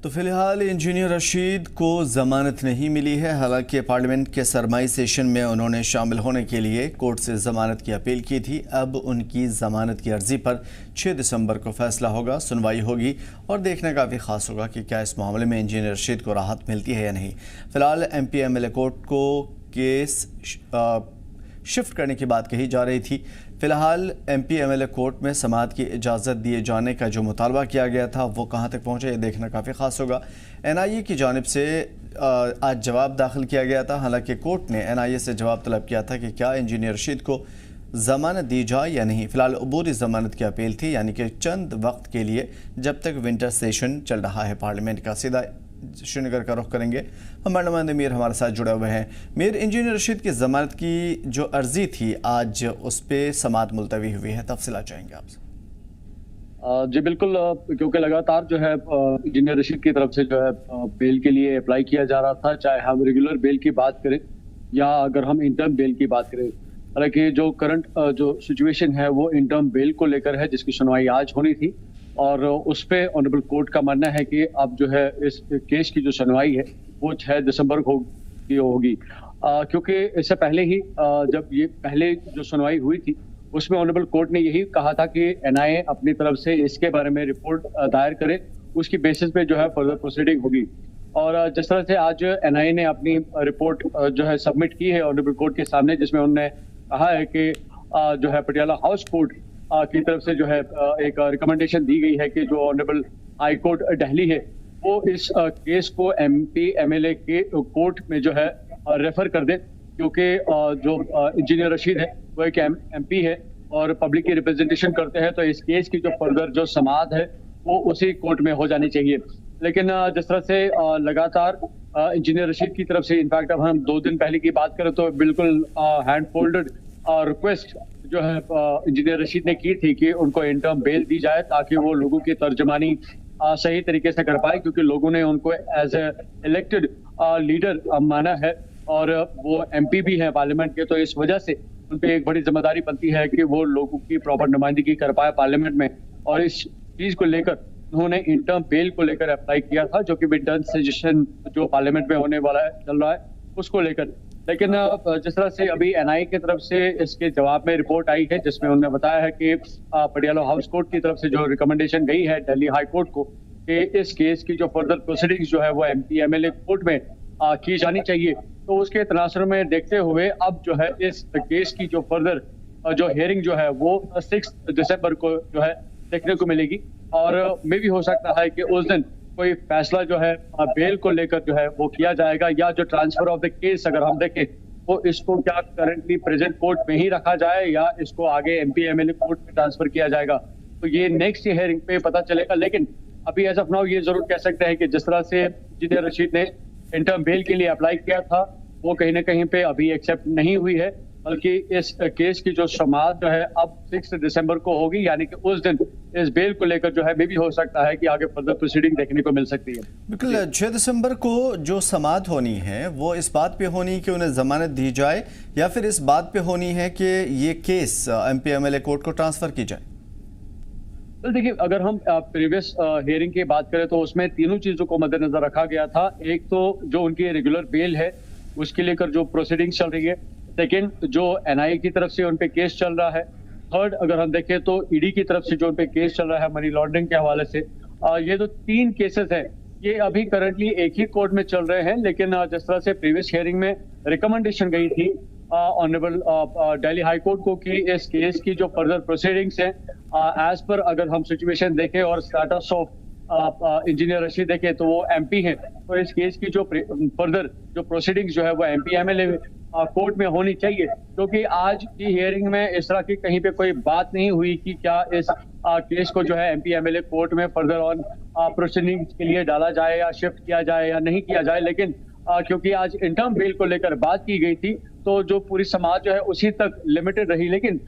तो फिलहाल इंजीनियर रशीद को ज़मानत नहीं मिली है। हालांकि पार्लियामेंट के सरमाई सेशन में उन्होंने शामिल होने के लिए कोर्ट से ज़मानत की अपील की थी। अब उनकी ज़मानत की अर्जी पर 6 दिसंबर को फैसला होगा, सुनवाई होगी और देखने का भी खास होगा कि क्या इस मामले में इंजीनियर रशीद को राहत मिलती है या नहीं। फिलहाल MP MLA कोर्ट को केस शिफ्ट करने की बात कही जा रही थी। फिलहाल MP MLA कोर्ट में समाअत की इजाज़त दिए जाने का जो मुतालबा किया गया था वो कहां तक पहुंचा, ये देखना काफ़ी ख़ास होगा। NIA की जानिब से आज जवाब दाखिल किया गया था। हालांकि कोर्ट ने NIA से जवाब तलब किया था कि क्या इंजीनियर रशीद को ज़मानत दी जाए या नहीं। फ़िलहाल अबूरी ज़मानत की अपील थी, यानी कि चंद वक्त के लिए जब तक विंटर सेशन चल रहा है पार्लियामेंट का। सीधा श्रीनगर का रुख करेंगे, हमारे नुमाइंदे मीर हमारे साथ जुड़े हुए हैं। मीर, इंजीनियर रशीद की ज़मानत की जो अर्जी थी आज उस पर समाअत मुलतवी हुई है, तफसीलात चाहेंगे आपसे। जी बिल्कुल, क्योंकि लगातार जो है इंजीनियर रशीद की तरफ से जो है बेल के लिए अप्लाई किया जा रहा था, चाहे हम रेगुलर बेल की बात करें या अगर हम इंटर्म बेल की बात करें। हालांकि जो करंट जो सिचुएशन है वो इंटर्म बेल को लेकर है, जिसकी सुनवाई आज होनी थी और उस पे ऑनरेबल कोर्ट का मानना है कि अब जो है इस केस की जो सुनवाई है वो 6 दिसंबर को होगी, क्योंकि इससे पहले ही जब ये पहले जो सुनवाई हुई थी उसमें ऑनरेबल कोर्ट ने यही कहा था कि NIA अपनी तरफ से इसके बारे में रिपोर्ट दायर करे, उसकी बेसिस पे जो है फर्दर प्रोसीडिंग होगी। और जिस तरह से आज NIA ने अपनी रिपोर्ट जो है सबमिट की है ऑनरेबल कोर्ट के सामने, जिसमें उन्होंने कहा है कि जो है पटियाला हाउस कोर्ट की तरफ से जो है एक रिकमेंडेशन दी गई है कि जो ऑनरेबल हाई कोर्ट दिल्ली है वो इस केस को MP MLA के कोर्ट में जो है रेफर कर दे, क्योंकि जो इंजीनियर रशीद है वो एक MP है और पब्लिक की रिप्रेजेंटेशन करते हैं, तो इस केस की जो फर्दर जो समाअत है वो उसी कोर्ट में हो जानी चाहिए। लेकिन जिस तरह से लगातार इंजीनियर रशीद की तरफ से, इनफैक्ट अब हम 2 दिन पहले की बात करें तो बिल्कुल हैंड फोल्डेड रिक्वेस्ट जो है इंजीनियर रशीद ने की थी कि उनको इंटर्म बेल दी जाए ताकि वो लोगों की तर्जमानी सही तरीके से कर पाए, क्योंकि लोगों ने उनको एज ए इलेक्टेड लीडर माना है और वो MP भी है पार्लियामेंट के, तो इस वजह से उन पे एक बड़ी जिम्मेदारी बनती है कि वो लोगों की प्रॉपर नुमाइंदगी कर पाए पार्लियामेंट में। और इस चीज को लेकर उन्होंने इंटर्म बेल को लेकर अप्लाई किया था, जो कि विंटर सेशन जो पार्लियामेंट में होने वाला है चल रहा है उसको लेकर। लेकिन जिस तरह से अभी NIA की तरफ से इसके जवाब में रिपोर्ट आई है, जिसमें उन्होंने बताया है कि पटियाला हाउस कोर्ट की तरफ से जो रिकमेंडेशन गई है दिल्ली हाई कोर्ट को कि इस केस की जो फर्दर प्रोसीडिंग्स जो है वो MP MLA कोर्ट में की जानी चाहिए, तो उसके तनासुर में देखते हुए अब जो है इस केस की जो फर्दर जो हियरिंग जो है वो 6 दिसंबर को जो है देखने को मिलेगी। और मे भी हो सकता है कि उस दिन कोई फैसला जो है बेल को लेकर जो है वो किया जाएगा, या जो ट्रांसफर ऑफ द केस अगर हम देखें तो इसको क्या करंटली प्रेजेंट कोर्ट में ही रखा जाए या इसको आगे MP MLA कोर्ट में ट्रांसफर किया जाएगा, तो ये नेक्स्ट हियरिंग पे पता चलेगा। लेकिन अभी एज ऑफ नाउ ये जरूर कह सकते हैं कि जिस तरह से इंजीनियर रशीद ने इंटर्म बेल के लिए अप्लाई किया था वो कहीं ना कहीं पे अभी एक्सेप्ट नहीं हुई है, बल्कि इस केस की जो समाअत जो है अब 6 दिसंबर को होगी, यानी कि उस दिन इस बेल को लेकर जो है मे भी हो सकता है कि आगे फर्दर प्रोसीडिंग देखने को मिल सकती है। बिल्कुल, 6 दिसंबर को जो समाअत होनी है वो इस बात पे होनी कि उन्हें जमानत दी जाए या फिर इस बात पे होनी है कि ये केस MP MLA कोर्ट को ट्रांसफर की जाए? तो देखिए, अगर हम प्रीवियस हियरिंग की बात करें तो उसमें तीनों चीजों को मद्देनजर रखा गया था। एक तो जो उनकी रेगुलर बेल है उसके लेकर जो प्रोसीडिंग्स चल रही है, सेकेंड जो NIA की तरफ से उन पे केस चल रहा है, थर्ड अगर हम देखें तो ED की तरफ से जो उन पे केस चल रहा है मनी लॉन्ड्रिंग के हवाले से। ये जो 3 केसेस हैं ये अभी करंटली एक ही कोर्ट में चल रहे हैं, लेकिन जिस तरह से प्रीवियस हियरिंग में रिकमेंडेशन गई थी ऑनरेबल दिल्ली हाई कोर्ट को कि इस केस की जो फर्दर प्रोसीडिंग्स हैं एज पर अगर हम सिचुएशन देखें और स्टेटस ऑफ इंजीनियर रशीद देखें तो वो MP हैं, तो इस केस की जो फर्दर जो प्रोसीडिंग्स जो है वो MP MLA कोर्ट में होनी चाहिए, क्योंकि आज की हियरिंग में इस तरह की कहीं पे कोई बात नहीं हुई कि क्या इस केस को जो है MP MLA कोर्ट में फर्दर ऑन प्रोसीडिंग्स के लिए डाला जाए या शिफ्ट किया जाए या नहीं किया जाए। लेकिन क्योंकि आज इंटर्म बेल को लेकर बात की गई थी तो जो पूरी समाज जो है उसी तक लिमिटेड रही। लेकिन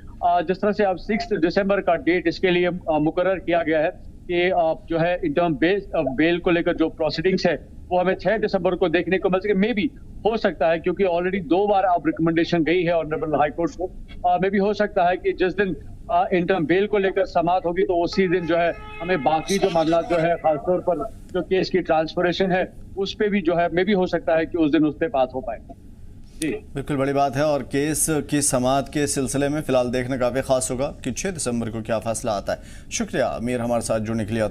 जिस तरह से अब 6 दिसंबर का डेट इसके लिए मुकर्रर किया गया है कि जो है इंटर्म बेल को लेकर जो प्रोसीडिंग्स है वो हमें 6 दिसंबर को देखने को मिल सके। मे भी हो सकता है, क्योंकि ऑलरेडी 2 बार अब रिकमेंडेशन गई है ऑनरेबल हाई कोर्ट को, मे भी हो सकता है कि जिस दिन इंटर्म बेल को लेकर समाप्त होगी तो उसी दिन जो है हमें बाकी जो मामला जो है खासतौर पर जो केस की ट्रांसफरेशन है उस पे भी जो है मे भी हो सकता है कि उस दिन उस पे बात हो पाए। जी बिल्कुल बड़ी बात है और केस की समाअत के सिलसिले में फिलहाल देखना काफ़ी खास होगा कि 6 दिसंबर को क्या फैसला आता है। शुक्रिया अमीर हमारे साथ जुड़ने के लिए।